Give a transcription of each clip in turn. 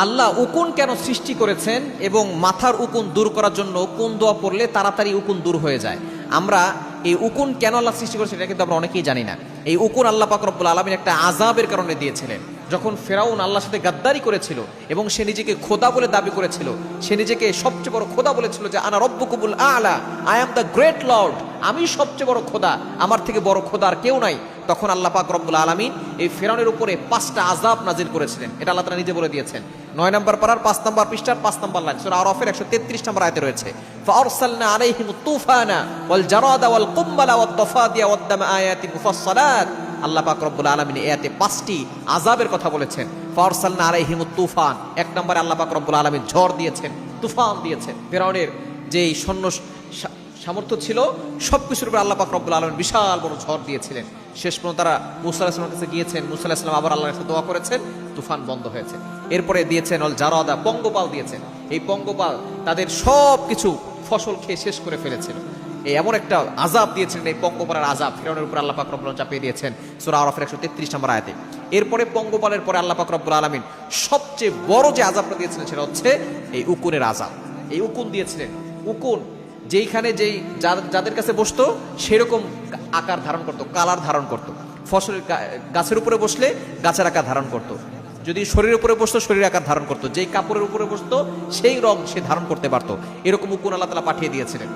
আল্লাহ উকুন কেন সৃষ্টি করেছেন এবং মাথার উকুন দূর করার জন্য কোন দোয়া পড়লে তাড়াতাড়ি উকুন দূর হয়ে যায়। আমরা এই উকুন কেন আল্লাহ সৃষ্টি করেছেন এটা কিন্তু আমরা অনেকেই জানি না। এই উকুন আল্লাহ পাক রব্বুল আলামিন একটা আযাবের কারণে দিয়েছিলেন। যখন ফেরাউন আল্লাহর সাথে গাদ্দারি করেছিল এবং সে নিজেকে খোদা বলে দাবি করেছিল, সে নিজেকে সবচেয়ে বড় খোদা বলেছিল যে আনা রব্বুকুমুল আ'লা, I am the great lord, আমি সবচেয়ে বড় খোদা, আমার থেকে বড় খোদা আর কেউ নাই। তখন আল্লাহ পাক রব্বুল আলামিন এই ফেরাউনের উপরে 5টা আযাব নাজিল করেছিলেন। এটা আল্লাহ তাআলা নিজে বলে দিয়েছেন। 9 নম্বর পারার 5 নম্বর পৃষ্ঠার 5 নম্বর লাইন সূরা আরাফের 133 নম্বর আয়াতে রয়েছে, ফাআরসালনা আলাইহিমুত তুফানা ওয়াল জারাদা ওয়াল কুম্মালা ওয়াদ দাফাদিয়া ওয়াদ দামা আয়াতিন মুফাসসালাত। আল্লাহ পাক রব্বুল আলামিন এই আয়াতে 5টি আযাবের কথা বলেছেন। ফাআরসালনা আলাইহিমুত তুফান, 1 নম্বরে আল্লাহ পাক রব্বুল আলামিন ঝড় দিয়েছেন, তুফান দিয়েছেন। ফেরাউনের যেই সৈন্য সামর্থ্য ছিল সবকিছুর উপর আল্লাহ পাক রব্বুল আলামিন বিশাল বড় ঝড় দিয়েছিলেন। শেষ পর্যন্ত তারা মূসা আলাইহিস সালামের কাছে গিয়েছেন, মূসা আলাইহিস সালাম আবার আল্লাহর কাছে দোয়া করেছেন, তুফান বন্ধ হয়েছে। এরপরে দিয়েছেন অল জারাদা, পঙ্গপাল দিয়েছেন। এই পঙ্গপাল তাদের সব কিছু ফসল খেয়ে শেষ করে ফেলেছিল। এই এমন একটা আযাব দিয়েছিলেন, এই পঙ্গপালের আযাব ফেরাউনের উপর আল্লাহ পাক রব্বুল আলামিন চাপিয়ে দিয়েছেন সূরা আরাফের 133 নম্বর আয়াতে। এরপরে পঙ্গপালের পরে আল্লাহ পাক রব্বুল আলামিন সবচেয়ে বড় যে আযাবটা দিয়েছিলেন সেটা হচ্ছে এই উকুনের আযাব। এই উকুন দিয়েছিলেন। উকুন যেইখানে যেই যাদের কাছে বসতো সেরকম আকার ধারণ করতো, কালার ধারণ করতো। ফসলের গাছের উপরে বসলে গাছের আকার ধারণ করতো, যদি শরীরের উপরে বসতো শরীরের আকার ধারণ করতো, যেই কাপড়ের উপরে বসতো সেই রং সে ধারণ করতে পারতো। এরকম উকুন আল্লাহ তাআলা পাঠিয়ে দিয়েছিলেন।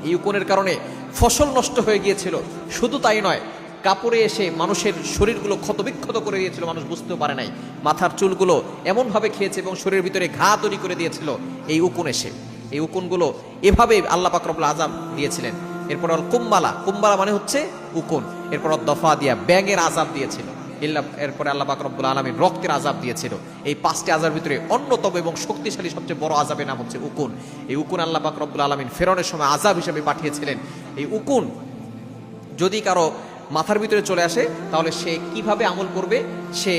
এই উকুনের কারণে ফসল নষ্ট হয়ে গিয়েছিল। শুধু তাই নয়, কাপড়ে এসে মানুষের শরীরগুলো ক্ষতবিক্ষত করে দিয়েছিল, মানুষ বুঝতেও পারে নাই। মাথার চুলগুলো এমনভাবে খেয়েছে এবং শরীরের ভিতরে ঘা তৈরি করে দিয়েছিল এই উকুন এসে। এই উকুনগুলো এভাবে আল্লাহ পাক রব্বুল আযাব দিয়েছিলেন। এরপর কুম্বালা, কুম্বালা মানে হচ্ছে উকুন। এরপর দফা দিয়া, ব্যাঙের আযাব দিয়েছিল। এরপরে আল্লাহ পাক রব্বুল আলামিন রক্তের আযাব দিয়েছিল। এই 5টি আযাবের ভিতরে অন্যতম এবং শক্তিশালী সবচেয়ে বড় আযাবের নাম হচ্ছে উকুন। এই উকুন আল্লাহ পাক রব্বুল আলামিন ফেরাউনের সময় আযাব হিসেবে পাঠিয়েছিলেন। এই উকুন যদি কারো মাথার ভিতরে চলে আসে তাহলে সে কিভাবে আমল করবে? সে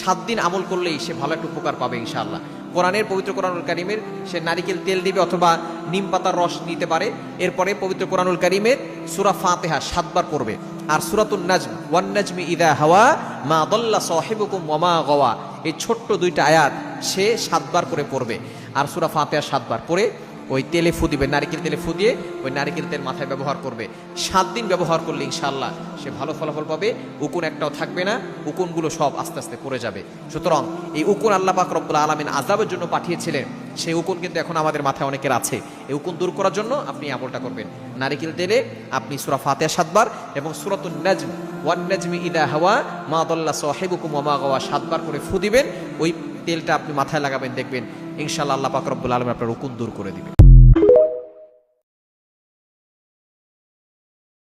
7 দিন আমল করলেই সে ভালো একটা উপকার পাবে ইনশাআল্লাহ। কোরআনের পবিত্র কোরআনুল কারীমের সে নারিকেল তেল দিবে অথবা নিম পাতার রস নিতে পারে। এরপরে পবিত্র কোরআনুল কারীমের সূরা ফাতিহা 7 বার পড়বে। আর সূরাতুন নাজম, ওয়ান নাজমি ইযা হাওয়া মা দাল্লা সাহিবুকুম ওয়া মা গাওয়া, এই ছোট্ট 2টা আয়াত সে 7 বার করে পড়বে। আর সূরা ফাতিহা 7 বার পড়ে ওই তেলে ফু দিবে, নারিকেল তেলে ফু দিয়ে ওই নারিকেল তেল মাথায় ব্যবহার করবে। 7 দিন ব্যবহার করলে ইনশাআল্লাহ সে ভালো ফলাফল পাবে। উকুন একটাও থাকবে না, উকুনগুলো সব আস্তে আস্তে পড়ে যাবে। সুতরাং এই উকুন আল্লাহ পাক রব্বুল আলামিন আযাবের জন্য পাঠিয়েছিলেন, সেই উকুন কিন্তু এখন আমাদের মাথায় অনেকের আছে। এই উকুন দূর করার জন্য আপনি আমলটা করবেন। নারিকেল তেলে আপনি সূরা ফাতিহা 7 বার এবং সূরাতুন নাজম, ওয়ান নাজমি ইযা হাওয়া মা দাল্লা সাহিবুকুম ওয়া মা গাওয়া 7 বার করে ফু দিবেন। ওই তেলটা আপনি মাথায় লাগাবেন, দেখবেন ইনশাআল্লাহ আল্লাহ পাক রব্বুল আলামিন আপনার উকুন দূর করে দিবেন।